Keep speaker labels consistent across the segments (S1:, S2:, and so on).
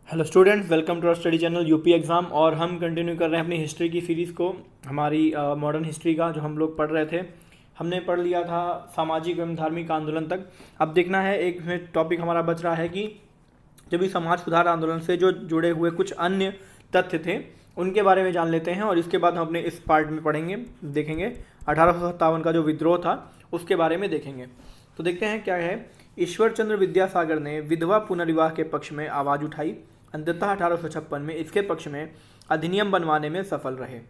S1: Hello students, welcome to our study channel UP exam. और हम continue कर रहे हैं अपनी हिस्ट्री की सीरीज़ को। हमारी मॉडर्न हिस्ट्री का जो हम लोग पढ़ रहे थे, हमने पढ़ लिया था सामाजिक एवं धार्मिक आंदोलन तक। अब देखना है, एक टॉपिक हमारा बच रहा है कि जब भी समाज सुधार आंदोलन से जो जुड़े हुए कुछ अन्य तथ्य थे उनके बारे में जान लेते हैं, और इसके बाद हम अपने इस पार्ट में पढ़ेंगे, देखेंगे 1857 का जो विद्रोह था उसके बारे में देखेंगे। तो देखते हैं क्या है। ईश्वर चंद्र विद्यासागर ने विधवा पुनर्विवाह के पक्ष में आवाज़ उठाई। अंततः 1856 में इसके पक्ष में अधिनियम बनवाने में सफल रहे।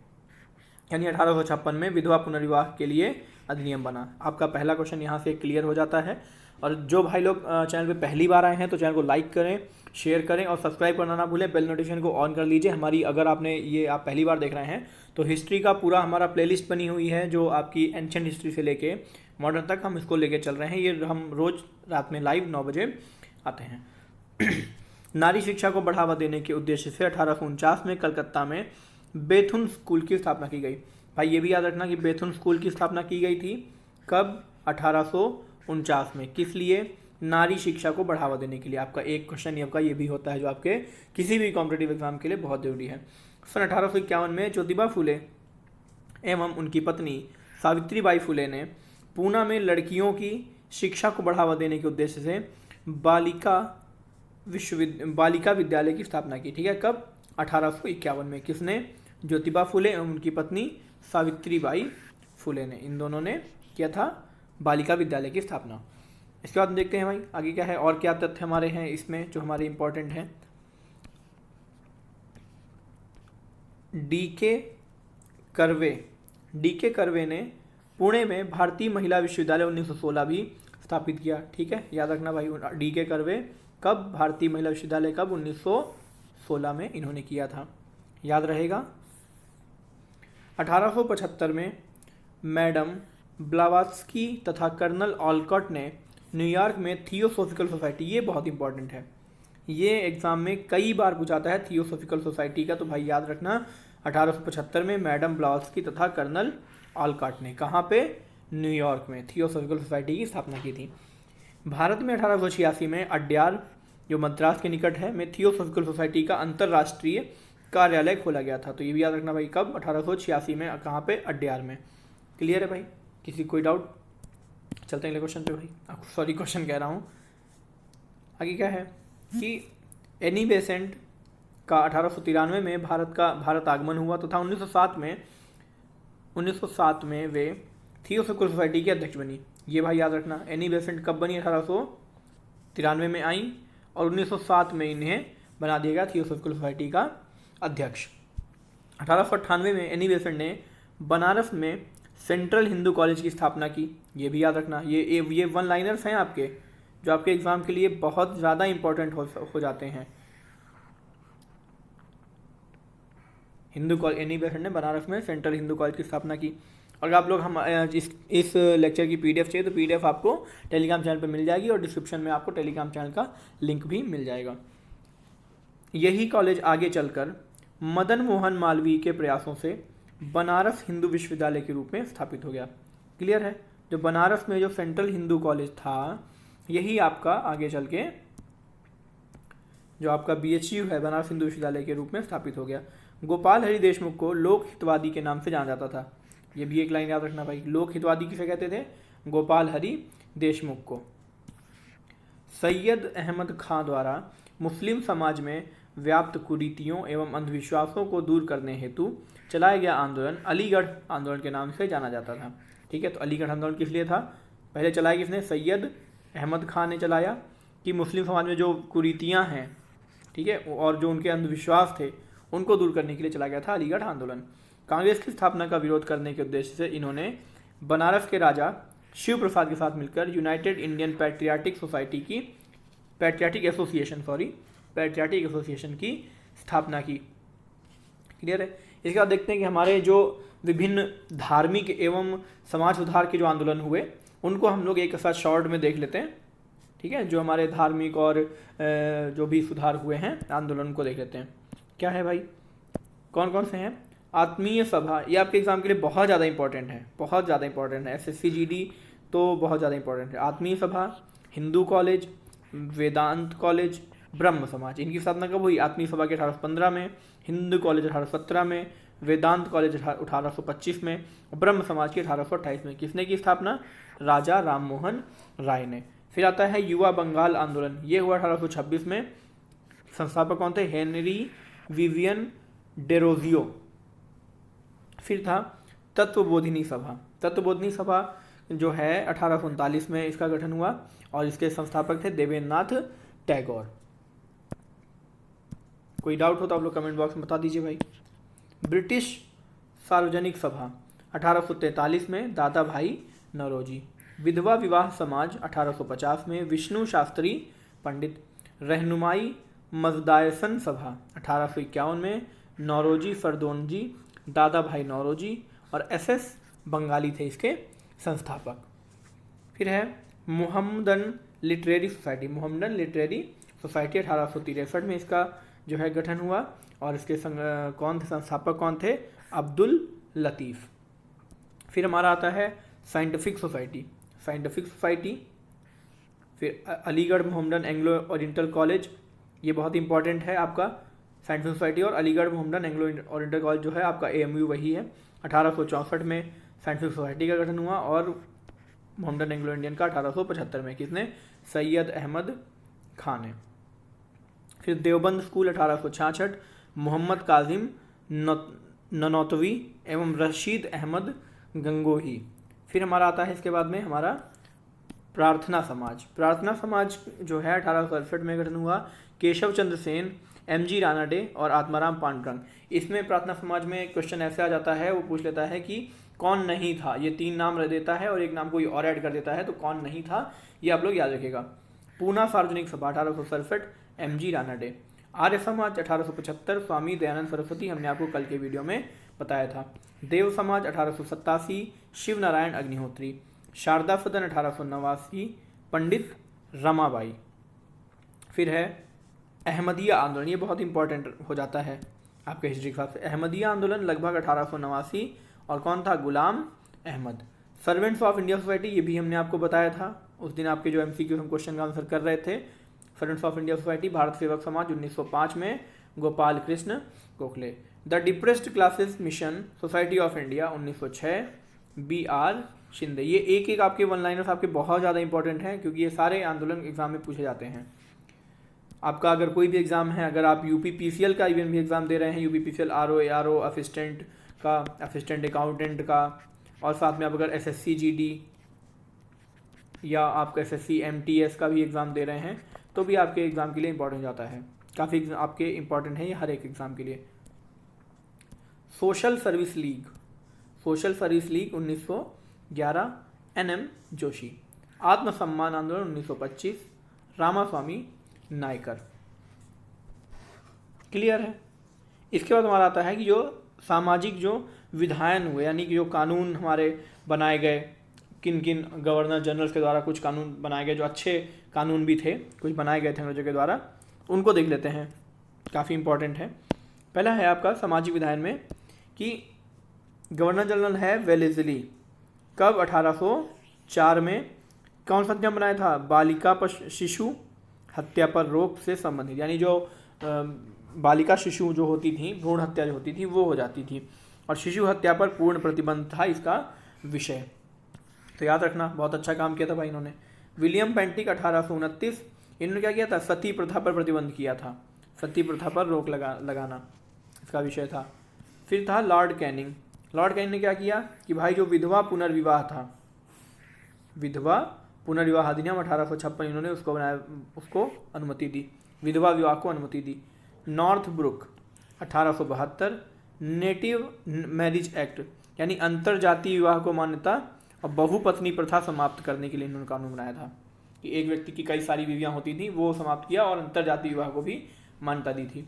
S1: यानी 1856 में विधवा पुनर्विवाह के लिए अधिनियम बना। आपका पहला क्वेश्चन यहाँ से क्लियर हो जाता है। और जो भाई लोग चैनल पे पहली बार आए हैं तो चैनल को लाइक करें, शेयर करें और सब्सक्राइब करना ना भूलें। बेल नोटिफिकेशन को ऑन कर लीजिए। हमारी, अगर आपने ये आप पहली बार देख रहे हैं तो हिस्ट्री का पूरा हमारा प्लेलिस्ट बनी हुई है, जो आपकी एंशिएंट हिस्ट्री से लेके मॉडर्न तक हम इसको लेके चल रहे हैं। ये हम रोज़ रात में लाइव 9 बजे आते हैं। नारी शिक्षा को बढ़ावा देने के उद्देश्य से 1849 में कलकत्ता में बेथुन स्कूल की स्थापना की गई। भाई ये भी याद रखना कि बेथुन स्कूल की स्थापना की गई थी कब? 1849 में। किस लिए? नारी शिक्षा को बढ़ावा देने के लिए। आपका एक क्वेश्चन आपका ये भी होता है जो आपके किसी भी कॉम्पिटिटिव एग्जाम के लिए बहुत जरूरी है। सन 1851 में ज्योतिबा फुले एवं उनकी पत्नी सावित्रीबाई फुले ने पूना में लड़कियों की शिक्षा को बढ़ावा देने के उद्देश्य से बालिका विद्यालय की स्थापना की। ठीक है, कब? 1851 में। किसने? ज्योतिबा फुले एवं उनकी पत्नी सावित्रीबाई फुले ने, इन दोनों ने किया था बालिका विद्यालय की स्थापना। इसके बाद हम देखते हैं भाई आगे क्या है और क्या तथ्य हमारे हैं इसमें जो हमारे इंपॉर्टेंट हैं। डी के कर्वे ने पुणे में भारतीय महिला विश्वविद्यालय 1916 भी स्थापित किया। ठीक है, याद रखना भाई, डी के कर्वे कब? भारतीय महिला विश्वविद्यालय कब? 1916 में इन्होंने किया था, याद रहेगा। 1875 में मैडम ब्लावात्स्की तथा कर्नल ऑलकॉट ने न्यूयॉर्क में थियोसॉफिकल सोसाइटी, ये बहुत इंपॉर्टेंट है, ये एग्जाम में कई बार पूछाता है थियोसॉफिकल सोसाइटी का, तो भाई याद रखना 1875 में मैडम ब्लावात्स्की तथा कर्नल ऑलकॉट ने कहाँ पे? न्यूयॉर्क में थियोसॉफिकल सोसाइटी की स्थापना की थी। भारत में 1886 में अड्यार, जो मद्रास के निकट है, में थियोसॉफिकल सोसाइटी का अंतर्राष्ट्रीय कार्यालय खोला गया था। तो ये भी याद रखना भाई, कब? 1886 में। कहाँ पे? अड्यार में। क्लियर है भाई? किसी कोई डाउट? चलते हैं अगले क्वेश्चन पे भाई। सॉरी, क्वेश्चन कह रहा हूँ। आगे क्या है कि एनी बेसेंट का 1893 में भारत आगमन हुआ तथा 1907 में वे थियोसॉफिकल सोसाइटी की अध्यक्ष बनी। ये भाई याद रखना, एनी बेसेंट कब बनी? 1893 में आई और 1907 में इन्हें बना दिया गया थियोसॉफिकल सोसाइटी का अध्यक्ष। 1898 में एनी बेसेंट ने बनारस में सेंट्रल हिंदू कॉलेज की स्थापना की। ये भी याद रखना, ये वन लाइनर्स हैं आपके, जो आपके एग्जाम के लिए बहुत ज़्यादा इंपॉर्टेंट हो जाते हैं। हिंदू कॉलेज, एनी बेसेंट ने बनारस में सेंट्रल हिंदू कॉलेज की स्थापना की। अगर आप लोग हम इस लेक्चर की पीडीएफ चाहिए तो पीडीएफ आपको टेलीग्राम चैनल पर मिल जाएगी और डिस्क्रिप्शन में आपको टेलीग्राम चैनल का लिंक भी मिल जाएगा। यही कॉलेज आगे चलकर मदन मोहन मालवीय के प्रयासों से बनारस हिंदू विश्वविद्यालय के रूप में स्थापित हो गया। क्लियर है? जो बनारस में जो सेंट्रल हिंदू कॉलेज था, यही आपका आगे चल के जो आपका बीएचयू है, बनारस हिंदू विश्वविद्यालय के रूप में स्थापित हो गया। गोपाल हरि देशमुख को लोक हितवादी के नाम से जाना जाता था। ये भी एक लाइन याद रखना भाई, लोक हितवादी किसे कहते थे? गोपाल हरि देशमुख को। सैयद अहमद खां द्वारा मुस्लिम समाज में व्याप्त कुरीतियों एवं अंधविश्वासों को दूर करने हेतु चलाया गया आंदोलन अलीगढ़ आंदोलन के नाम से जाना जाता था। ठीक है, तो अलीगढ़ आंदोलन किस लिए था? पहले चलाया किसने? सैयद अहमद खान ने चलाया, कि मुस्लिम समाज में जो कुरीतियाँ हैं, ठीक है, और जो उनके अंधविश्वास थे उनको दूर करने के लिए चला गया था अलीगढ़ आंदोलन। कांग्रेस की स्थापना का विरोध करने के उद्देश्य से इन्होंने बनारस के राजा शिव प्रसाद के साथ मिलकर यूनाइटेड इंडियन पैट्रियाटिक एसोसिएशन की स्थापना की। क्लियर है? इसके बाद देखते हैं कि हमारे जो विभिन्न धार्मिक एवं समाज सुधार के जो आंदोलन हुए उनको हम लोग एक साथ शॉर्ट में देख लेते हैं। ठीक है, जो हमारे धार्मिक और जो भी सुधार हुए हैं आंदोलन को देख लेते हैं। क्या है भाई, कौन कौन से हैं? आत्मीय सभा, ये आपके एग्जाम के लिए बहुत ज़्यादा इंपॉर्टेंट है, बहुत ज़्यादा इंपॉर्टेंट है। एसएससी जीडी तो बहुत ज़्यादा इंपॉर्टेंट है। आत्मीय सभा, हिंदू कॉलेज, वेदांत कॉलेज, ब्रह्म समाज, इनकी स्थापना कब हुई? आत्मीय सभा के 1815 में, हिंदू कॉलेज 1817 में, वेदांत कॉलेज 1825 में, ब्रह्म समाज की 1828 में। किसने की स्थापना? राजा राममोहन राय ने। फिर आता है युवा बंगाल आंदोलन, ये हुआ 1826 में। संस्थापक कौन थे? Henry Vivian Derozio. फिर था तत्वबोधिनी सभा, तत्वबोधिनी सभा जो है 1839 में इसका गठन हुआ और इसके संस्थापक थे देवेंद्रनाथ टैगोर। कोई डाउट हो तो आप लोग कमेंट बॉक्स में बता दीजिए भाई। ब्रिटिश सार्वजनिक सभा 1843 में, दादा भाई नौरोजी। विधवा विवाह समाज 1850 में, विष्णु शास्त्री पंडित। रहनुमाई मजदायसन सभा 1851 में, नौरोजी फरदोनजी, दादा भाई नौरोजी और एसएस बंगाली थे इसके संस्थापक। फिर है Mohammedan literary society, Mohammedan literary society 1863 में इसका जो है गठन हुआ और इसके कौन थे संस्थापक? कौन थे? अब्दुल लतीफ़। फिर हमारा आता है साइंटिफिक सोसाइटी, साइंटिफिक सोसाइटी। फिर Aligarh Mohammedan Anglo Oriental college, ये बहुत इंपॉर्टेंट है आपका साइंटिफिक सोसाइटी, और Aligarh Mohammedan Anglo Oriental college जो है आपका AMU वही है। 1864 में साइंटिफिक सोसाइटी का गठन हुआ और मोहम्मदन एंग्लो इंडियन का 1875 में। किसने? सैयद अहमद खान ने। फिर देवबंद स्कूल 1866, मोहम्मद काजिम ननौतवी एवं रशीद अहमद गंगोही। फिर हमारा आता है इसके बाद में हमारा प्रार्थना समाज, प्रार्थना समाज जो है 1867 में गठन हुआ। केशव चंद्र सेन, MG रानाडे और आत्माराम पांडुरंग। इसमें प्रार्थना समाज में क्वेश्चन ऐसे आ जाता है, वो पूछ लेता है कि कौन नहीं था, ये 3 नाम रह देता है और एक नाम कोई और ऐड कर देता है, तो कौन नहीं था ये आप लोग याद रखिएगा। पूना सार्वजनिक सभा 1867, MG रानाडे। आर्य समाज 1875, स्वामी दयानंद सरस्वती, हमने आपको कल के वीडियो में बताया था। देव समाज 1887, शिव नारायण अग्निहोत्री। शारदा सदन 1889, पंडित रमाबाई। फिर है अहमदिया आंदोलन, ये बहुत इंपॉर्टेंट हो जाता है आपके हिस्ट्री के हिसाब से। अहमदिया आंदोलन लगभग 1889 और कौन था? Ghulam Ahmad. Servants of India society, ये भी हमने आपको बताया था उस दिन आपके जो MCQ हम क्वेश्चन का आंसर कर रहे थे। Servants of India society, Bharat सेवक समाज 1905 में, Gopal Krishna Gokhale. The depressed classes mission society of India 1906, BR Shinde. ये एक एक आपके वन लाइनर्स आपके बहुत ज़्यादा इंपॉर्टेंट हैं क्योंकि ये सारे आंदोलन एग्जाम में पूछे जाते हैं। आपका अगर कोई भी एग्ज़ाम है, अगर आप UPPCL का इवन भी एग्ज़ाम दे रहे हैं, UPPCL RO ARO असिस्टेंट का, असिस्टेंट अकाउंटेंट का, और साथ में आप अगर SSC GD या आपका SSC MTS का भी एग्ज़ाम दे रहे हैं तो भी आपके एग्ज़ाम के लिए इंपॉर्टेंट जाता है। काफ़ी आपके इंपॉर्टेंट है ये हर एक एग्ज़ाम के लिए। Social service league, social service league 1911, NM Joshi. आत्मसम्मान आंदोलन 1925, रामास्वामी नायकर। क्लियर है। इसके बाद हमारा आता है कि जो सामाजिक जो विधायन हुए, यानी कि जो कानून हमारे बनाए गए, किन किन गवर्नर जनरल्स के द्वारा कुछ कानून बनाए गए, जो अच्छे कानून भी थे, कुछ बनाए गए थे अंग्रेजों के द्वारा, उनको देख लेते हैं। काफ़ी इंपॉर्टेंट है। पहला है आपका सामाजिक विधायन में कि गवर्नर जनरल है वेलेस्ली, कब? 1804 में। कौन सा अधिनियम बनाया था? बालिका पर शिशु हत्या पर रोक से संबंधित, यानी जो बालिका शिशु जो होती थी, भ्रूण हत्या जो होती थी वो हो जाती थी, और शिशु हत्या पर पूर्ण प्रतिबंध था इसका विषय। तो याद रखना, बहुत अच्छा काम किया था भाई इन्होंने। विलियम पेंटिक 1829, इन्होंने क्या किया था? सती प्रथा पर प्रतिबंध किया था, सती प्रथा पर रोक लगाना इसका विषय था। फिर था लॉर्ड कैनिंग, लॉर्ड कैनिंग ने क्या किया कि भाई जो विधवा पुनर्विवाह था, विधवा पुनर्विवाह अधिनियम 1856 इन्होंने उसको बनाया, उसको अनुमति दी, विधवा विवाह को अनुमति दी। Northbrook 1872, native marriage act यानी अंतर जातीय विवाह को मान्यता और बहुपत्नी प्रथा समाप्त करने के लिए इन्होंने कानून बनाया था कि एक व्यक्ति की कई सारी बीवियां होती थी, वो समाप्त किया और अंतर जातीय विवाह को भी मान्यता दी थी।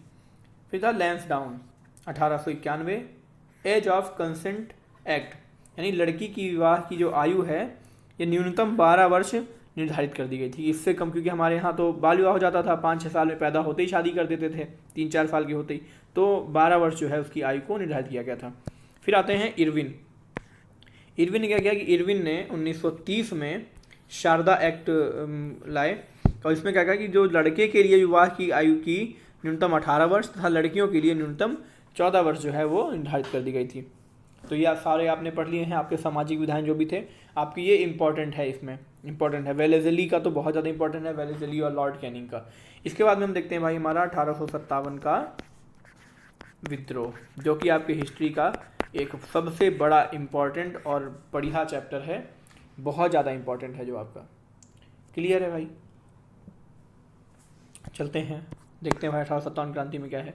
S1: फिर था Lansdowne 1891, age of consent act यानी लड़की की विवाह की जो आयु है ये न्यूनतम 12 वर्ष निर्धारित कर दी गई थी। इससे कम, क्योंकि हमारे यहाँ तो बाल विवाह हो जाता था, 5-6 साल में पैदा होते ही शादी कर देते थे, 3-4 साल के होते ही, तो 12 वर्ष जो है उसकी आयु को निर्धारित किया गया था। फिर आते हैं इरविन, इरविन ने क्या किया कि इरविन ने 1930 में शारदा एक्ट लाए। और इसमें क्या कहा कि जो लड़के के लिए विवाह की आयु की न्यूनतम 18 वर्ष तथा लड़कियों के लिए न्यूनतम 14 वर्ष जो है वो निर्धारित कर दी गई थी। तो ये सारे आपने पढ़ लिए हैं, आपके सामाजिक विधान जो भी थे आपकी, ये इंपॉर्टेंट है, इसमें इंपॉर्टेंट है। वेलेज़ली का तो बहुत ज़्यादा इंपॉर्टेंट है, वेलेज़ली और लॉर्ड कैनिंग का। इसके बाद में हम देखते हैं भाई हमारा 1857 का विद्रोह, जो कि आपकी हिस्ट्री का एक सबसे बड़ा इम्पॉर्टेंट और बढ़िया चैप्टर है, बहुत ज़्यादा इम्पॉर्टेंट है जो आपका। क्लियर है भाई? चलते हैं देखते हैं भाई 1857 क्रांति में क्या है।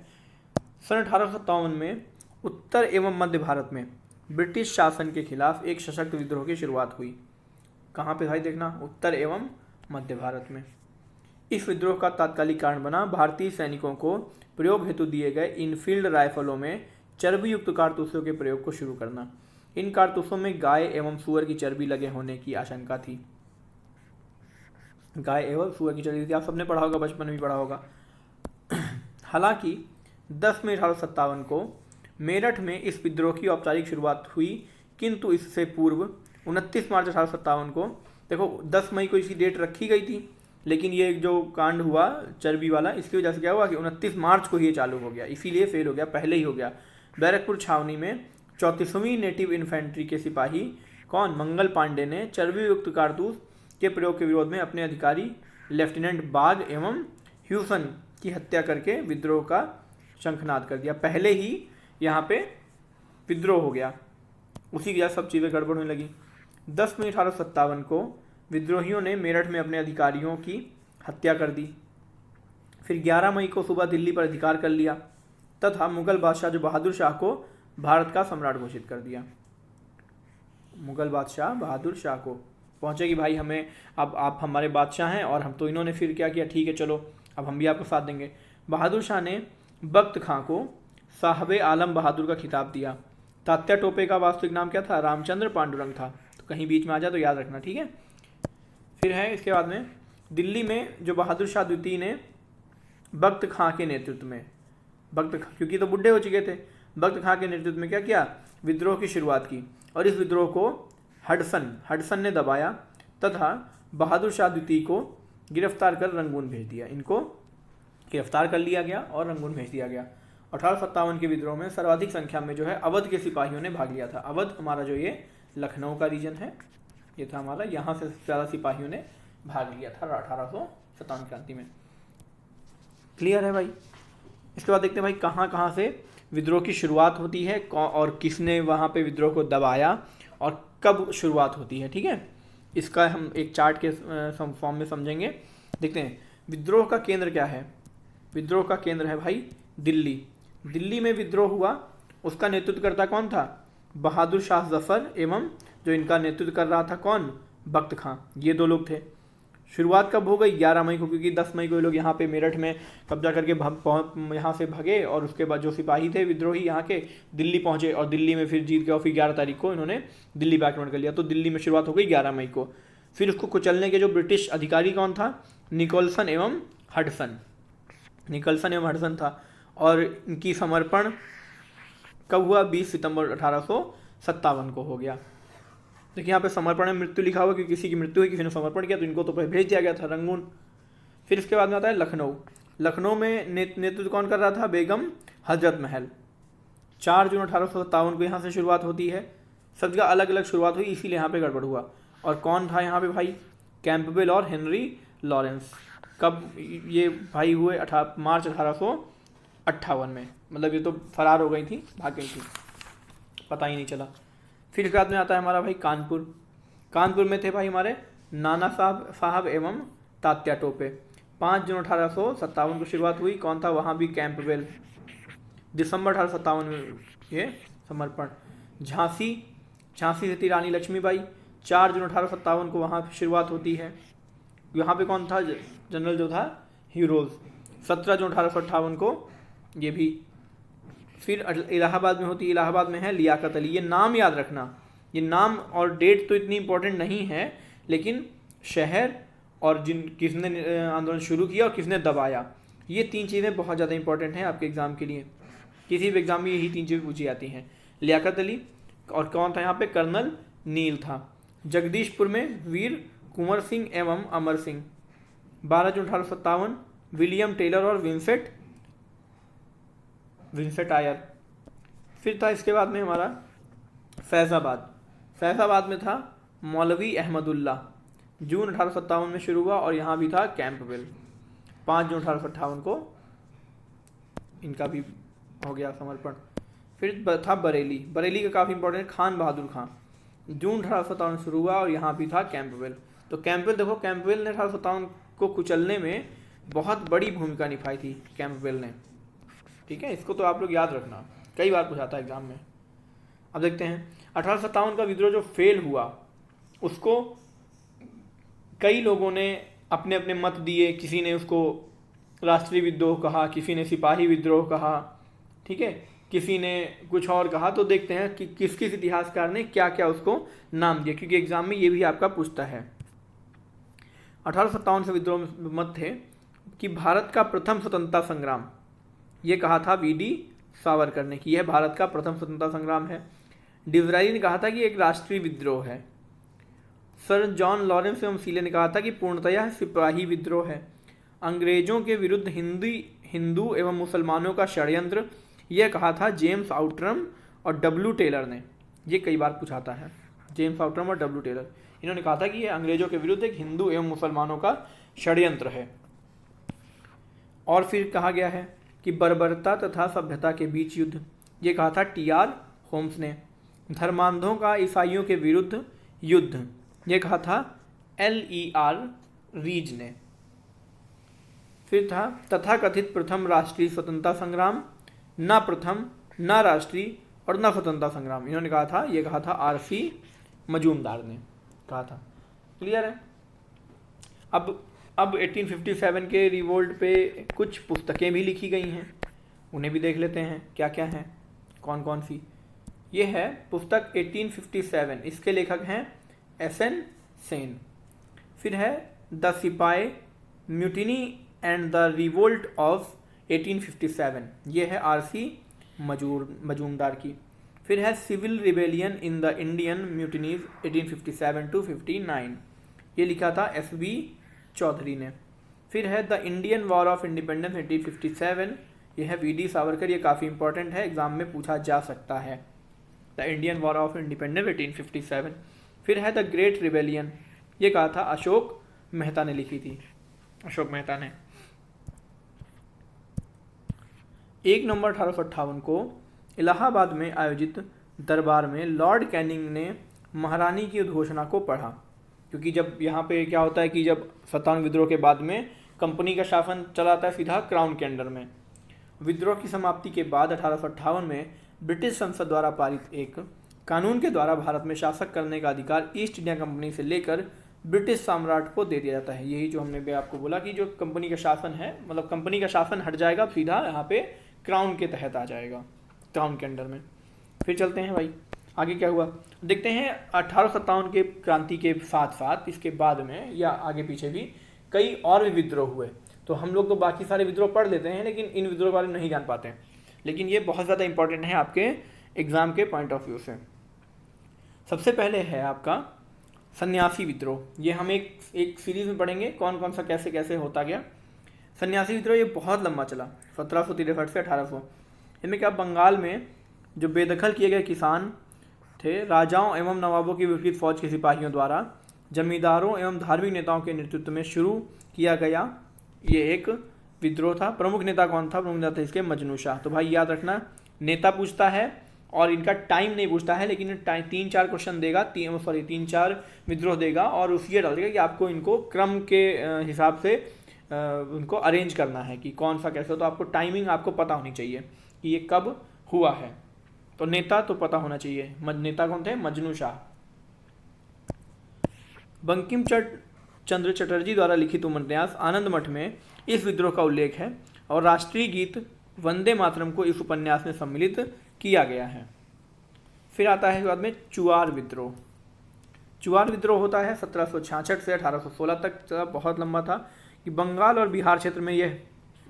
S1: सन 1857 में उत्तर एवं मध्य भारत में ब्रिटिश शासन के खिलाफ एक सशक्त विद्रोह की शुरुआत हुई। कहाँ पे भाई देखना, उत्तर एवं मध्य भारत में। इस विद्रोह का तात्कालिक कारण बना भारतीय सैनिकों को प्रयोग हेतु दिए गए इनफील्ड राइफलों में चर्बी युक्त कारतूसों के प्रयोग को शुरू करना। इन कारतूसों में गाय एवं सुअर की चर्बी लगे होने की आशंका थी। गाय एवं सुअर की चर्बी थी, आप सबने पढ़ा होगा, बचपन में भी पढ़ा होगा। हालांकि 10 मई 1857 को मेरठ में इस विद्रोह की औपचारिक शुरुआत हुई, किंतु इससे पूर्व 29 मार्च 1857 को, देखो 10 मई को इसकी डेट रखी गई थी, लेकिन ये जो कांड हुआ चर्बी वाला, इसकी वजह से क्या हुआ कि 29 मार्च को ये चालू हो गया, इसीलिए फेल हो गया, पहले ही हो गया। बैरकपुर छावनी में 34वीं नेटिव इन्फेंट्री के सिपाही कौन, मंगल पांडे ने चर्बी युक्त कारतूस के प्रयोग के विरोध में अपने अधिकारी लेफ्टिनेंट बाग एवं ह्यूसन की हत्या करके विद्रोह का शंखनाद कर दिया। पहले ही यहाँ पे विद्रोह हो गया, उसी की वजह सब चीज़ें गड़बड़ होने लगी। 10 मई 1857 को विद्रोहियों ने मेरठ में अपने अधिकारियों की हत्या कर दी। फिर 11 मई को सुबह दिल्ली पर अधिकार कर लिया तथा मुगल बादशाह जो बहादुर शाह को भारत का सम्राट घोषित कर दिया। मुगल बादशाह बहादुर शाह को पहुँचे कि भाई हमें, अब आप हमारे बादशाह हैं, और हम तो इन्होंने फिर क्या किया, ठीक है चलो अब हम भी आपको साथ देंगे। बहादुर शाह ने बख्त खां को साहब आलम बहादुर का खिताब दिया। तात्या टोपे का वास्तविक नाम क्या था, रामचंद्र पांडुरंग था, तो कहीं बीच में आ जाए तो याद रखना, ठीक है। फिर है इसके बाद में दिल्ली में जो बहादुर शाह द्वितीय ने बख्त खां के नेतृत्व में, बख्त खां क्योंकि तो बुढ़े हो चुके थे, बख्त खां के नेतृत्व में क्या किया, विद्रोह की शुरुआत की, और इस विद्रोह को हडसन ने दबाया तथा बहादुर शाह द्वितीय को गिरफ्तार कर रंगून भेज दिया। इनको गिरफ्तार कर लिया गया और रंगून भेज दिया गया। 1857 के विद्रोह में सर्वाधिक संख्या में जो है अवध के सिपाहियों ने भाग लिया था। अवध हमारा जो ये लखनऊ का रीजन है, ये था हमारा, यहाँ से ज़्यादा सिपाहियों ने भाग लिया था 1857 क्रांति में। क्लियर है भाई? इसके बाद देखते हैं भाई कहाँ कहाँ से विद्रोह की शुरुआत होती है और किसने वहाँ पे विद्रोह को दबाया और कब शुरुआत होती है, ठीक है। इसका हम एक चार्ट के फॉर्म में समझेंगे। देखते हैं विद्रोह का केंद्र क्या है। विद्रोह का केंद्र है भाई दिल्ली। दिल्ली में विद्रोह हुआ, उसका नेतृत्व करता कौन था, बहादुर शाह जफर, एवं जो इनका नेतृत्व कर रहा था कौन, बख्त खां, ये दो लोग थे। शुरुआत कब हो गई, 11 मई को, क्योंकि 10 मई को ये लोग यहाँ पे मेरठ में कब्जा करके यहाँ से भगे, और उसके बाद जो सिपाही थे विद्रोही यहाँ के दिल्ली पहुँचे और दिल्ली में फिर जीत गए, और फिर 11 तारीख को इन्होंने दिल्ली पर आक्रमण कर लिया। तो दिल्ली में शुरुआत हो गई 11 मई को। फिर उसको कुचलने के जो ब्रिटिश अधिकारी कौन था, निकोलसन एवं हडसन था, और इनकी समर्पण कब हुआ, 20 सितंबर 1857 को हो गया। देखिए यहाँ पे समर्पण में मृत्यु लिखा हुआ, क्योंकि किसी की मृत्यु हुई, किसी ने समर्पण किया, तो इनको तो भेज दिया गया था रंगून। फिर इसके बाद में आता है लखनऊ। लखनऊ में नेतृत्व कौन कर रहा था, बेगम हजरत महल। 4 जून 1857 को यहाँ से शुरुआत होती है। सब जगह अलग अलग शुरुआत हुई, इसीलिए यहाँ पे गड़बड़ हुआ। और कौन था यहाँ पे भाई, कैंपबेल और हेनरी लॉरेंस। कब ये भाई हुए, मार्च 1858 में, मतलब ये तो फरार हो गई थी, भाग गई थी, पता ही नहीं चला। फिर इसके बाद में आता है हमारा भाई कानपुर में थे भाई हमारे नाना साहब एवं तात्या टोपे। 5 जून 1857 को शुरुआत हुई, कौन था वहाँ भी, कैंपबेल। दिसंबर 1857 में ये समर्पण। झांसी से थी रानी लक्ष्मीबाई। 4 जून 1857 को वहाँ शुरुआत होती है। यहाँ पे कौन था, जनरल जो था हीरोज। 17 जून 1858 को ये भी। फिर इलाहाबाद में होती है, इलाहाबाद में है लियाकत अली। ये नाम याद रखना, ये नाम और डेट तो इतनी इंपॉर्टेंट नहीं है, लेकिन शहर और किसने आंदोलन शुरू किया और किसने दबाया, ये 3 चीज़ें बहुत ज़्यादा इंपॉर्टेंट हैं आपके एग्ज़ाम के लिए। किसी भी एग्ज़ाम में यही 3 चीज़ें पूछी जाती हैं। लियाकत अली, और कौन था यहाँ पे, कर्नल नील था। जगदीशपुर में वीर कुंवर सिंह एवं अमर सिंह। 12 जून 1857 विलियम टेलर और विंसेंट आयर। फिर था इसके बाद में हमारा फैज़ाबाद में था मौलवी अहमदुल्ला, जून 1857 में शुरू हुआ, और यहाँ भी था कैंपबेल, 5 जून 1858 को इनका भी हो गया समर्पण। फिर था बरेली का काफ़ी इंपॉर्टेंट, खान बहादुर खां, जून 1857 में शुरू हुआ, और यहाँ भी था कैंपबेल। तो कैंपबेल ने 1857 को कुचलने में बहुत बड़ी भूमिका निभाई थी कैंपबेल ने, ठीक है, इसको तो आप लोग याद रखना, कई बार पूछा था एग्जाम में। अब देखते हैं 1857 का विद्रोह जो फेल हुआ उसको कई लोगों ने अपने अपने मत दिए, किसी ने उसको राष्ट्रीय विद्रोह कहा, किसी ने सिपाही विद्रोह कहा, ठीक है, किसी ने कुछ और कहा। तो देखते हैं कि किस इतिहासकार ने क्या क्या उसको नाम दिया, क्योंकि एग्जाम में ये भी आपका पूछता है। 1857 से विद्रोह में मत थे कि भारत का प्रथम स्वतंत्रता संग्राम, ये कहा था वीडी सावरकर ने कि यह भारत का प्रथम स्वतंत्रता संग्राम है। डिजरायली ने कहा था कि एक राष्ट्रीय विद्रोह है। सर जॉन लॉरेंस एवं सीले ने कहा था कि पूर्णतया सिपाही विद्रोह है। अंग्रेजों के विरुद्ध हिंदू एवं मुसलमानों का षड्यंत्र, यह कहा था जेम्स आउटरम और डब्ल्यू टेलर ने। ये कई बार पूछाता है, जेम्स आउटरम और डब्ल्यू टेलर, इन्होंने कहा था कि यह अंग्रेजों के विरुद्ध एक हिंदू एवं मुसलमानों का षड्यंत्र है। और फिर कहा गया है कि बर्बरता तथा सभ्यता के बीच युद्ध, ये कहा था टी.आर. होम्स ने। धर्मांधों का ईसाइयों के विरुद्ध युद्ध, ये कहा था L.E.R. रीज ने। फिर था तथाकथित प्रथम राष्ट्रीय स्वतंत्रता संग्राम, न प्रथम, न राष्ट्रीय और न स्वतंत्रता संग्राम, इन्होंने कहा था, ये कहा था R.C. मजूमदार ने कहा था। क्लियर है। अब 1857 के रिवोल्ट पे कुछ पुस्तकें भी लिखी गई हैं, उन्हें भी देख लेते हैं क्या क्या हैं, कौन कौन सी। ये है पुस्तक 1857, इसके लेखक हैं S.N. सेन। फिर है the sipahi mutiny and the revolt of 1857, ये है R.C. मजूमदार की। फिर है civil rebellion in the Indian mutinies 1857 to 59, ये लिखा था S.B. चौधरी ने। फिर है the Indian war of independence 1857, यह है V.D. सावरकर, ये काफ़ी इंपॉर्टेंट है, एग्जाम में पूछा जा सकता है। The Indian war of independence 1857। फिर है द ग्रेट रिबेलियन, ये कहा था अशोक मेहता ने लिखी थी, अशोक मेहता ने। 1 नवंबर 1858 को इलाहाबाद में आयोजित दरबार में लॉर्ड कैनिंग ने महारानी की उद्घोषणा को पढ़ा, क्योंकि जब यहाँ पे क्या होता है कि जब 57 विद्रोह के बाद में कंपनी का शासन चला आता है सीधा क्राउन के अंडर में। विद्रोह की समाप्ति के बाद 1858 में ब्रिटिश संसद द्वारा पारित एक कानून के द्वारा भारत में शासक करने का अधिकार ईस्ट इंडिया कंपनी से लेकर ब्रिटिश साम्राट को दे दिया जाता है। यही जो हमने भी आपको बोला कि जो कंपनी का शासन है, मतलब कंपनी का शासन हट जाएगा, सीधा यहाँ पे क्राउन के तहत आ जाएगा, क्राउन के अंडर में। फिर चलते हैं भाई आगे क्या हुआ, देखते हैं 1857 के क्रांति के साथ साथ इसके बाद में या आगे पीछे भी कई और भी विद्रोह हुए। तो हम लोग तो बाकी सारे विद्रोह पढ़ लेते हैं, लेकिन इन विद्रोह बारे में नहीं जान पाते हैं, लेकिन ये बहुत ज़्यादा इंपॉर्टेंट है आपके एग्ज़ाम के पॉइंट ऑफ व्यू से। सबसे पहले है आपका सन्यासी विद्रोह, ये हम एक सीरीज में पढ़ेंगे कौन कौन सा कैसे कैसे होता गया। सन्यासी विद्रोह ये बहुत लंबा चला, 1763 से 1800। इनमें क्या, बंगाल में जो बेदखल किए गए किसान थे, राजाओं एवं नवाबों की विपरीत फौज के सिपाहियों द्वारा जमींदारों एवं धार्मिक नेताओं के नेतृत्व में शुरू किया गया ये एक विद्रोह था। प्रमुख नेता कौन था? प्रमुख नेता था इसके मजनू शाह। तो भाई याद रखना, नेता पूछता है और इनका टाइम नहीं पूछता है, लेकिन 3-4 क्वेश्चन देगा, 3-4 विद्रोह देगा और उस ये डाल देगा कि आपको इनको क्रम के हिसाब से उनको अरेंज करना है कि कौन सा कैसे हो। तो आपको टाइमिंग आपको पता होनी चाहिए कि ये कब हुआ है। तो नेता तो पता होना चाहिए, नेता कौन थे? मजनू शाह। बंकिम चंद्र चटर्जी द्वारा लिखित उपन्यास आनंद मठ में इस विद्रोह का उल्लेख है और राष्ट्रीय गीत वंदे मातरम को इस उपन्यास में सम्मिलित किया गया है। फिर आता है बाद में चुआर विद्रोह। चुआर विद्रोह होता है 1766 से 1816 तक, बहुत लंबा था कि बंगाल और बिहार क्षेत्र में यह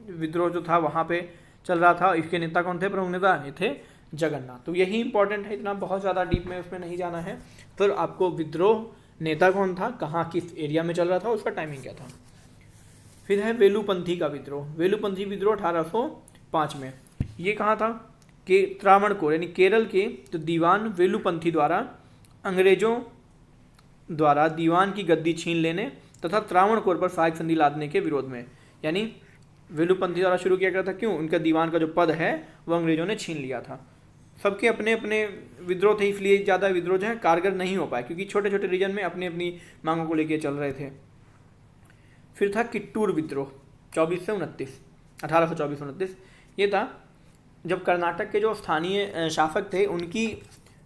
S1: विद्रोह जो था वहाँ पे चल रहा था। इसके नेता कौन थे? प्रमुख नेता ये थे जगन्नाथ। तो यही इंपॉर्टेंट है, इतना बहुत ज़्यादा डीप में उसमें नहीं जाना है। फिर आपको विद्रोह नेता कौन था, कहाँ किस एरिया में चल रहा था, उसका टाइमिंग क्या था। फिर है वेलुपंथी का विद्रोह। वेलुपंथी विद्रोह 1805 में। ये कहाँ था कि त्रावणकोर यानी केरल के तो दीवान वेलुपंथी द्वारा अंग्रेजों द्वारा दीवान की गद्दी छीन लेने तथा त्रावणकोर पर सहायक संधि लादने के विरोध में। यानी वेलुपंथी द्वारा शुरू किया गया था। क्यों? उनका दीवान का जो पद है वो अंग्रेजों ने छीन लिया था। सबके अपने अपने विद्रोह थे, इसलिए ज़्यादा विद्रोह जो है कारगर नहीं हो पाए, क्योंकि छोटे छोटे रीजन में अपनी अपनी मांगों को लेकर चल रहे थे। फिर था किट्टूर विद्रोह 24 से 29, 1824-29। ये था जब कर्नाटक के जो स्थानीय शासक थे उनकी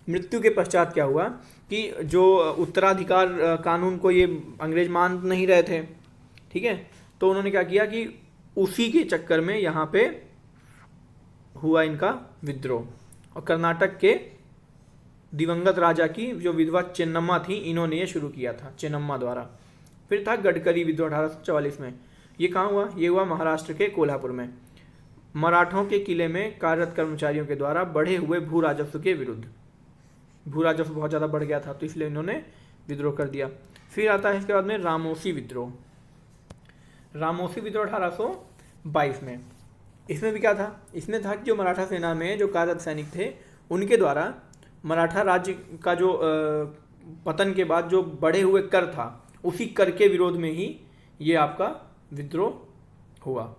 S1: मृत्यु के पश्चात क्या हुआ कि जो उत्तराधिकार कानून को ये अंग्रेज मान नहीं रहे थे, ठीक है, तो उन्होंने क्या किया कि उसी के चक्कर में यहाँ पे हुआ इनका विद्रोह। और कर्नाटक के दिवंगत राजा की जो विधवा चेन्नम्मा थी, इन्होंने ये शुरू किया था, चेन्नम्मा द्वारा। फिर था गडकरी विद्रोह 1844 में। ये कहाँ हुआ? ये हुआ महाराष्ट्र के कोल्हापुर में। मराठों के किले में कार्यरत कर्मचारियों के द्वारा बढ़े हुए भू राजस्व के विरुद्ध। भू राजस्व बहुत ज़्यादा बढ़ गया था, तो इसलिए इन्होंने विद्रोह कर दिया। फिर आता है इसके बाद में रामोसी विद्रोह। रामोसी विद्रोह 1822 में। इसमें भी क्या था? इसमें था कि जो मराठा सेना में जो कार्यरत सैनिक थे उनके द्वारा मराठा राज्य का जो पतन के बाद जो बढ़े हुए कर था, उसी कर के विरोध में ही ये आपका विद्रोह हुआ।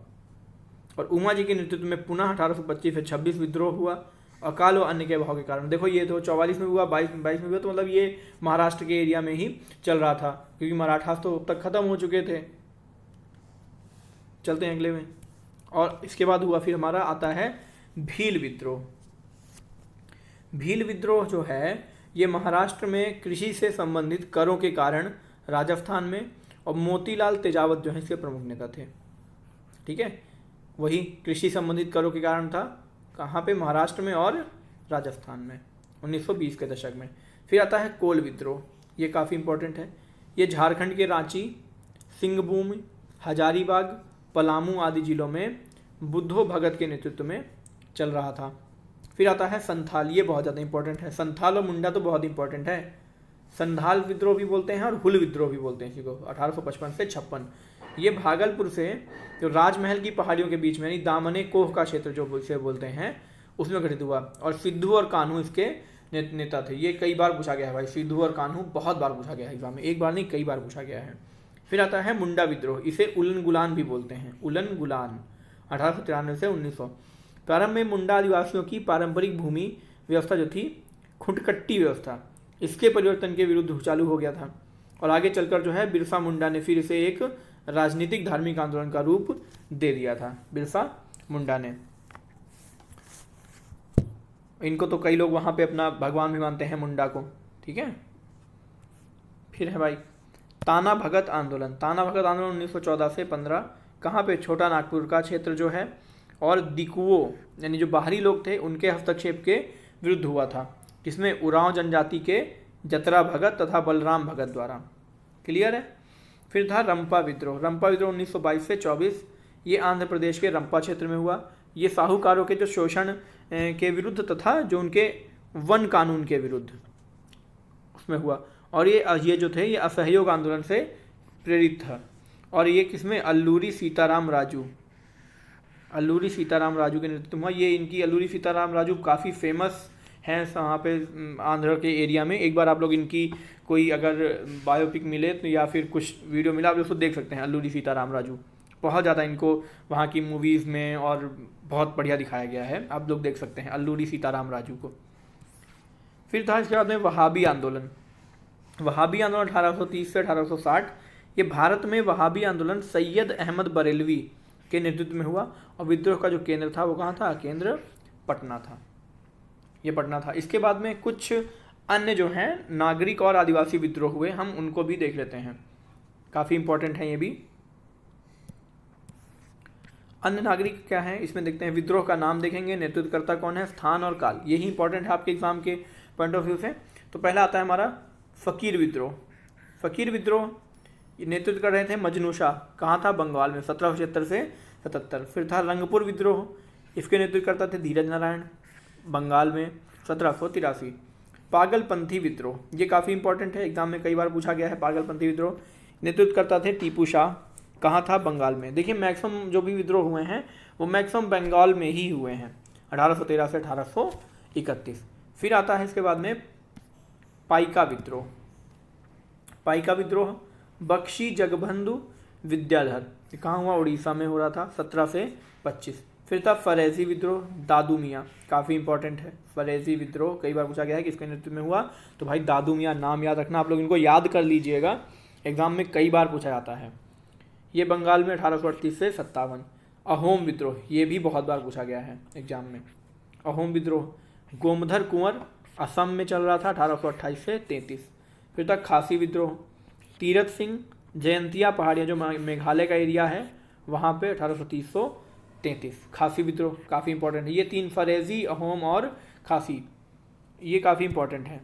S1: और उमा जी के नेतृत्व में पुनः 1825 से 26 विद्रोह हुआ अकाल और अन्य के अभाव के कारण। देखो ये तो 44 में हुआ, 22 में हुआ, तो मतलब ये महाराष्ट्र के एरिया में ही चल रहा था, क्योंकि मराठा तो अब तक खत्म हो चुके थे। चलते हैं अगले में। और इसके बाद हुआ फिर हमारा आता है भील विद्रोह। भील विद्रोह जो है ये महाराष्ट्र में कृषि से संबंधित करों के कारण राजस्थान में, और मोतीलाल तेजावत जो है इसके प्रमुख नेता थे, ठीक है। वही कृषि संबंधित करों के कारण था, कहाँ पे? महाराष्ट्र में और राजस्थान में 1920 के दशक में। फिर आता है कोल विद्रोह। ये काफ़ी इंपॉर्टेंट है। ये झारखंड के रांची, सिंहभूम, हजारीबाग, पलामू आदि जिलों में बुद्धो भगत के नेतृत्व में चल रहा था। फिर आता है संथाल। ये बहुत ज़्यादा इंपॉर्टेंट है। संथाल और मुंडा तो बहुत इंपॉर्टेंट है। संथाल विद्रोह भी बोलते हैं और हुल विद्रोह भी बोलते हैं इसी को। 1855 से 56। ये भागलपुर से जो राजमहल की पहाड़ियों के बीच में यानी दामने कोह का क्षेत्र जो इसे बोलते हैं उसमें घटित हुआ। और सिद्धू और कान्हू इसके नेता थे। ये कई बार पूछा गया है भाई, सिद्धू और कान्हू बहुत बार पूछा गया है एग्जाम में, एक बार नहीं कई बार पूछा गया है। फिर आता है मुंडा विद्रोह। इसे उलन गुलान भी बोलते हैं, उलन गुलान, 1893 से 1900। प्रारंभ में मुंडा आदिवासियों की पारंपरिक भूमि व्यवस्था जो थी खुटकट्टी व्यवस्था, इसके परिवर्तन के विरुद्ध चालू हो गया था। और आगे चलकर जो है बिरसा मुंडा ने फिर इसे एक राजनीतिक धार्मिक आंदोलन का रूप दे दिया था, बिरसा मुंडा ने। इनको तो कई लोग वहाँ पे अपना भगवान भी मानते हैं, मुंडा को, ठीक है। फिर है भाई ताना भगत आंदोलन। ताना भगत आंदोलन 1914 से 15 कहाँ पे? छोटा नागपुर का क्षेत्र जो है, और दिकुओं यानी जो बाहरी लोग थे उनके हस्तक्षेप के विरुद्ध हुआ था, जिसमें उरांव जनजाति के जतरा भगत तथा बलराम भगत द्वारा। क्लियर है। फिर था रंपा विद्रोह। रंपा विद्रोह 1922 से 24। ये आंध्र प्रदेश के रंपा क्षेत्र में हुआ। ये साहूकारों के जो शोषण के विरुद्ध तथा जो उनके वन कानून के विरुद्ध उसमें हुआ। और ये जो थे ये असहयोग आंदोलन से प्रेरित था। और ये किसमें? अल्लूरी सीताराम राजू, अल्लूरी सीताराम राजू के नेतृत्व में हुआ। ये इनकी अल्लूरी सीताराम राजू काफ़ी फेमस हैं वहाँ पे आंध्र के एरिया में। एक बार आप लोग इनकी कोई अगर बायोपिक मिले तो या फिर कुछ वीडियो मिला आप लोग उसको देख सकते हैं। अल्लूरी सीताराम राजू बहुत ज़्यादा इनको वहाँ की मूवीज़ में और बहुत बढ़िया दिखाया गया है, आप लोग देख सकते हैं अल्लूरी सीताराम राजू को। फिर था इसके बाद में वहाबी आंदोलन। वहाबी आंदोलन 1830 से 1860। ये भारत में वहाबी आंदोलन सैयद अहमद बरेलवी के नेतृत्व में हुआ। और विद्रोह का जो केंद्र था वो कहाँ था? केंद्र पटना था, ये पटना था। इसके बाद में कुछ अन्य जो हैं नागरिक और आदिवासी विद्रोह हुए, हम उनको भी देख लेते हैं, काफ़ी इंपॉर्टेंट है ये भी। अन्य नागरिक क्या है इसमें देखते हैं। विद्रोह का नाम देखेंगे, नेतृत्वकर्ता कौन है, स्थान और काल, यही इंपॉर्टेंट है आपके एग्जाम के पॉइंट ऑफ व्यू से। तो पहला आता है हमारा फ़कीर विद्रोह। फ़कीर विद्रोह नेतृत्व कर रहे थे मजनू शाह, कहाँ था? बंगाल में, 1776 से 77। फिर था रंगपुर विद्रोह, इसके नेतृत्व करता थे धीरज नारायण, बंगाल में, 1783। पागलपंथी विद्रोह, ये काफ़ी इंपॉर्टेंट है, एग्जाम में कई बार पूछा गया है। पागलपंथी विद्रोह नेतृत्व करता थे टीपू शाह, कहाँ था? बंगाल में। देखिए मैक्सिमम जो भी विद्रोह हुए हैं वो मैक्सिमम बंगाल में ही हुए हैं, 1813 से 1831। फिर आता है इसके बाद में पाइका विद्रोह। पाइका विद्रोह बख्शी जगबंधु विद्याधर, ये कहाँ हुआ? उड़ीसा में हो रहा था, 17 से 25। फिर था फरेजी विद्रोह, दादू मियाँ, काफ़ी इंपॉर्टेंट है। फरेजी विद्रोह कई बार पूछा गया है किसके नेतृत्व में हुआ, तो भाई दादू मियाँ नाम याद रखना, आप लोग इनको याद कर लीजिएगा, एग्जाम में कई बार पूछा जाता है। ये बंगाल में 1838 से 57। अहोम विद्रोह, ये भी बहुत बार पूछा गया है एग्जाम में। अहोम विद्रोह गोमधर कुंवर, असम में चल रहा था, 1828 से 33। फिर तक खासी विद्रोह तीरथ सिंह, जयंतिया पहाड़ियाँ जो मेघालय का एरिया है वहाँ पे, 1830 से 33। खासी विद्रोह काफ़ी इंपॉर्टेंट है। ये तीन, फरेजी, अहोम और खासी, ये काफ़ी इंपॉर्टेंट है।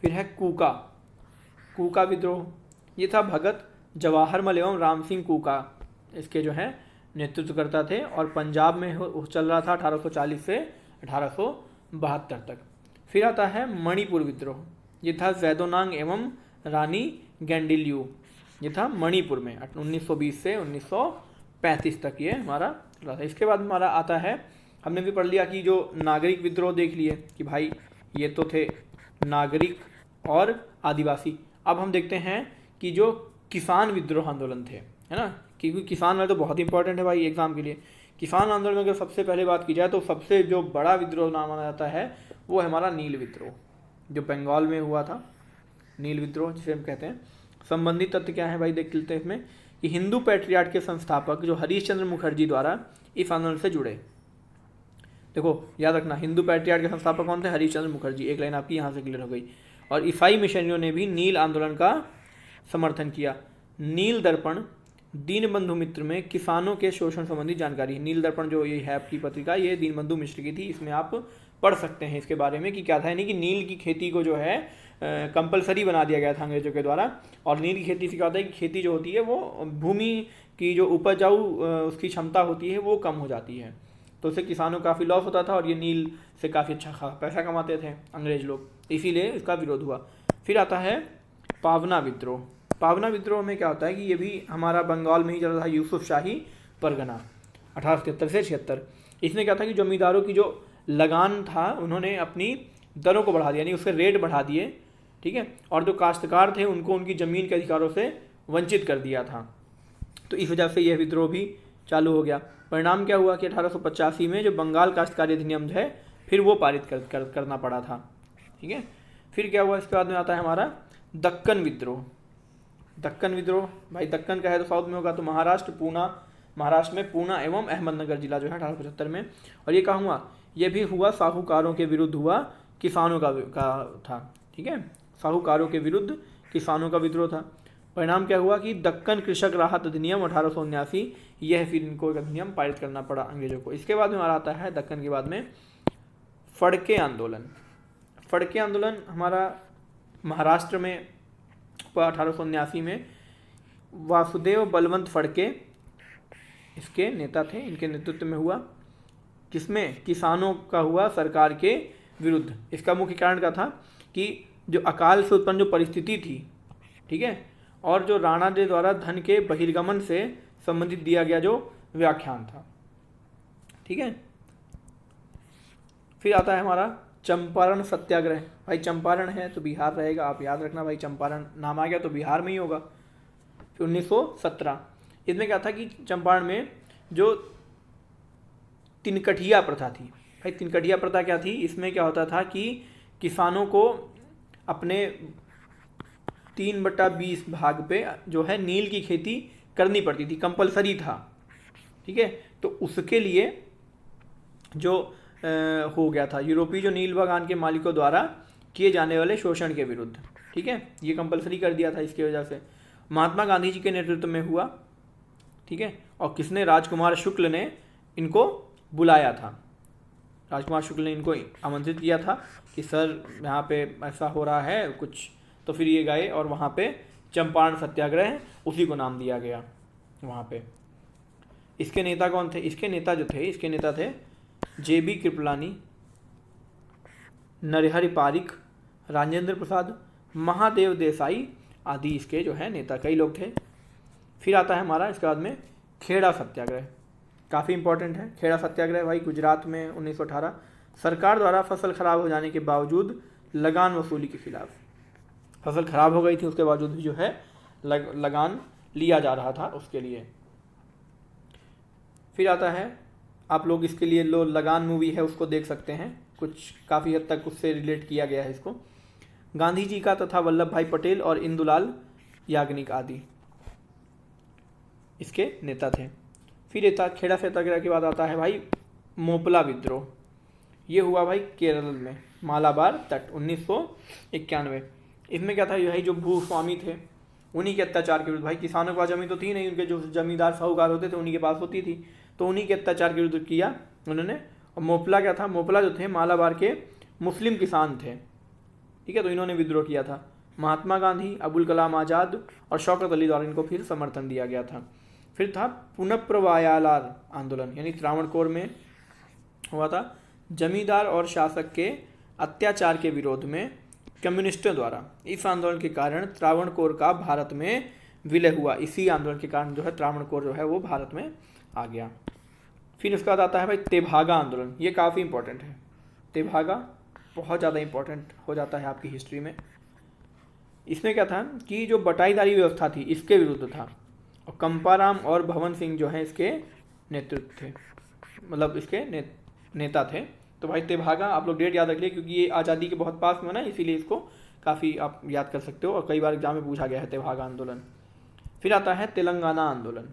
S1: फिर है कूका, कूका विद्रोह, ये था भगत जवाहरमल एवं राम सिंह कूका, इसके जो है नेतृत्व करता थे, और पंजाब में चल रहा था 1840 से 1872 तक। फिर आता है मणिपुर विद्रोह, ये था जैदोनांग एवं रानी गैंडिल्यू, ये था मणिपुर में 1920 से 1935 तक ये हमारा चला था। इसके बाद हमारा आता है, हमने भी पढ़ लिया कि जो नागरिक विद्रोह देख लिए कि भाई ये तो थे नागरिक और आदिवासी। अब हम देखते हैं कि जो किसान विद्रोह आंदोलन थे, है ना, क्योंकि किसान वाले तो बहुत इंपॉर्टेंट है भाई एग्जाम के लिए। किसान आंदोलन में अगर सबसे पहले बात की जाए तो सबसे जो बड़ा विद्रोह नाम माना जाता है वो है हमारा नील विद्रोह, जो बंगाल में हुआ था, नील विद्रोह जिसे हम कहते हैं। संबंधित तथ्य क्या है भाई, देख लेते हैं इसमें कि हिंदू पैट्रियार्ट के संस्थापक जो हरीश चंद्र मुखर्जी द्वारा इस आंदोलन से जुड़े। देखो याद रखना, हिंदू पैट्रियार्ट के संस्थापक कौन थे? हरीश चंद्र मुखर्जी, एक लाइन आपकी यहाँ से क्लियर हो गई। और ईसाई मिशनरियों ने भी नील आंदोलन का समर्थन किया। नील दर्पण दीनबंधु मित्र में किसानों के शोषण संबंधी जानकारी। नील दर्पण जो ये है आपकी पत्रिका, ये दीनबंधु मिश्र की थी, इसमें आप पढ़ सकते हैं इसके बारे में कि क्या था, यानी कि नील की खेती को जो है कंपलसरी बना दिया गया था अंग्रेजों के द्वारा। और नील की खेती से क्या होता है कि खेती जो होती है वो भूमि की जो उपजाऊ उसकी क्षमता होती है वो कम हो जाती है, तो उससे किसानों को काफ़ी लॉस होता था, और ये नील से काफ़ी अच्छा पैसा कमाते थे अंग्रेज लोग, इसीलिए इसका विरोध हुआ। फिर आता है पावना विद्रोह। पावना विद्रोह में क्या होता है कि ये भी हमारा बंगाल में ही चल रहा था, यूसुफ शाही परगना, 1873 से 76। इसमें क्या था कि जमींदारों की जो लगान था उन्होंने अपनी दरों को बढ़ा दिया, यानी उसके रेट बढ़ा दिए, ठीक है, और जो काश्तकार थे उनको उनकी ज़मीन के अधिकारों से वंचित कर दिया था, तो इस वजह से यह विद्रोह भी चालू हो गया। परिणाम क्या हुआ कि 1885 में जो बंगाल काश्तकारी अधिनियम है फिर वो पारित करना पड़ा था, ठीक है। फिर क्या हुआ, इसके बाद में आता है हमारा दक्कन विद्रोह। दक्कन विद्रोह भाई, दक्कन का है तो साउथ में होगा, तो महाराष्ट्र में पूना एवं अहमदनगर जिला जो है 1875 में। और ये कहाँ हुआ? ये भी हुआ साहूकारों के विरुद्ध हुआ, किसानों का था, ठीक है, साहूकारों के विरुद्ध किसानों का विद्रोह था। परिणाम क्या हुआ कि दक्कन कृषक राहत अधिनियम 1879, यह फिर इनको एक अधिनियम पारित करना पड़ा अंग्रेजों को। इसके बाद में हमारा आता है दक्कन के बाद में फड़के आंदोलन। फड़के आंदोलन हमारा महाराष्ट्र में 1879 में वासुदेव बलवंत फड़के इसके नेता थे, इनके नेतृत्व में हुआ, किसमें? किसानों का हुआ सरकार के विरुद्ध। इसका मुख्य कारण क्या था कि जो अकाल से उत्पन्न जो परिस्थिति थी, ठीक है, और जो राणा जी द्वारा धन के बहिर्गमन से संबंधित दिया गया जो व्याख्यान था, ठीक है। फिर आता है हमारा चंपारण सत्याग्रह। भाई चंपारण है तो बिहार रहेगा, आप याद रखना भाई, चंपारण नाम आ गया तो बिहार में ही होगा। फिर 1917, इसमें क्या था कि चंपारण में जो तिनकठिया प्रथा थी। भाई तिनकठिया प्रथा क्या थी? इसमें क्या होता था कि किसानों को अपने 3/20 भाग पे जो है नील की खेती करनी पड़ती थी, कंपलसरी था, ठीक है। तो उसके लिए जो हो गया था यूरोपीय जो नील बागान के मालिकों द्वारा किए जाने वाले शोषण के विरुद्ध, ठीक है, ये कंपलसरी कर दिया था। इसकी वजह से महात्मा गांधी जी के नेतृत्व में हुआ, ठीक है। और किसने? राजकुमार शुक्ल ने इनको बुलाया था। राजकुमार शुक्ल ने इनको आमंत्रित किया था कि सर यहाँ पे ऐसा हो रहा है कुछ, तो फिर ये गए और वहाँ पे चंपारण सत्याग्रह उसी को नाम दिया गया वहाँ पे। इसके नेता कौन थे? इसके नेता थे JB कृपलानी, नरहरि पारिक, राजेंद्र प्रसाद, महादेव देसाई आदि इसके जो है नेता, कई लोग थे। फिर आता है हमारा इसके बाद में खेड़ा सत्याग्रह, काफ़ी इंपॉर्टेंट है। खेड़ा सत्याग्रह भाई गुजरात में 1918, सरकार द्वारा फसल खराब हो जाने के बावजूद लगान वसूली के खिलाफ। फसल खराब हो गई थी, उसके बावजूद भी जो है लगान लिया जा रहा था उसके लिए। फिर आता है, आप लोग इसके लिए लो लगान मूवी है उसको देख सकते हैं, कुछ काफ़ी हद तक उससे रिलेट किया गया है इसको। गांधी जी का तथा वल्लभ भाई पटेल और इंदुलाल याग्निक आदि इसके नेता थे। फिर खेड़ा सत्याग्रह के बाद आता है भाई मोपला विद्रोह। ये हुआ भाई केरल में, मालाबार तट, 1991। इसमें क्या था, भाई जो भूस्वामी थे उन्हीं के अत्याचार के विरुद्ध, भाई किसानों के पास जमीन तो थी नहीं, उनके जो जमींदार साहूकार होते थे उन्हीं के पास होती थी, तो उन्हीं के अत्याचार के विरुद्ध किया उन्होंने। और मोपला क्या था, मोपला जो थे मालाबार के मुस्लिम किसान थे, ठीक है, तो इन्होंने विद्रोह किया था। महात्मा गांधी, अबुल कलाम आज़ाद और शौकत अली द्वारा इनको फिर समर्थन दिया गया था। फिर था पुनप्रवायालार आंदोलन, यानी त्रावणकोर में हुआ था। जमींदार और शासक के अत्याचार के विरोध में कम्युनिस्टों द्वारा इस आंदोलन के कारण त्रावणकोर का भारत में विलय हुआ। इसी आंदोलन के कारण जो है त्रावणकोर जो है वो भारत में आ गया। फिर उसके बाद आता है भाई तेभागा आंदोलन, ये काफ़ी इंपॉर्टेंट है। तेभागा बहुत ज़्यादा इंपॉर्टेंट हो जाता है आपकी हिस्ट्री में। इसमें क्या था कि जो बटाईदारी व्यवस्था थी इसके विरुद्ध था, और कंपाराम और भवन सिंह जो है इसके नेतृत्व थे, मतलब इसके नेता थे। तो भाई तेभागा आप लोग डेट याद रख लिए, क्योंकि ये आज़ादी के बहुत पास में ना, इसीलिए इसको काफ़ी आप याद कर सकते हो, और कई बार एग्जाम में पूछा गया है तेभागा आंदोलन। फिर आता है तेलंगाना आंदोलन।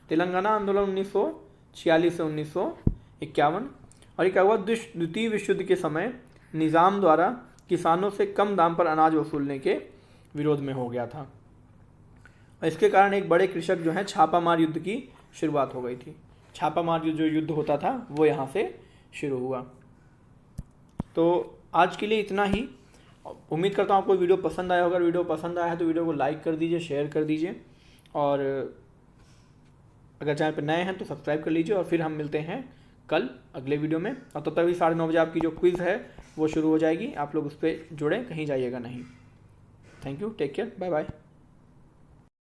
S1: तेलंगाना आंदोलन 1946 से 1951। और ये क्या हुआ, द्वितीय विश्व युद्ध के समय निज़ाम द्वारा किसानों से कम दाम पर अनाज वसूलने के विरोध में हो गया था, और इसके कारण एक बड़े कृषक जो है छापामार युद्ध की शुरुआत हो गई थी। छापामार जो युद्ध होता था वो यहाँ से शुरू हुआ। तो आज के लिए इतना ही। उम्मीद करता हूँ आपको वीडियो पसंद आया होगा। अगर वीडियो पसंद आया है तो वीडियो को लाइक कर दीजिए, शेयर कर दीजिए, और अगर चैनल पर नए हैं तो सब्सक्राइब कर लीजिए। और फिर हम मिलते हैं कल अगले वीडियो में, और तब तक भी 9:30 बजे आपकी जो क्विज़ है वो शुरू हो जाएगी। आप लोग उस पर जुड़ें, कहीं जाइएगा नहीं। Thank you, take care, bye bye.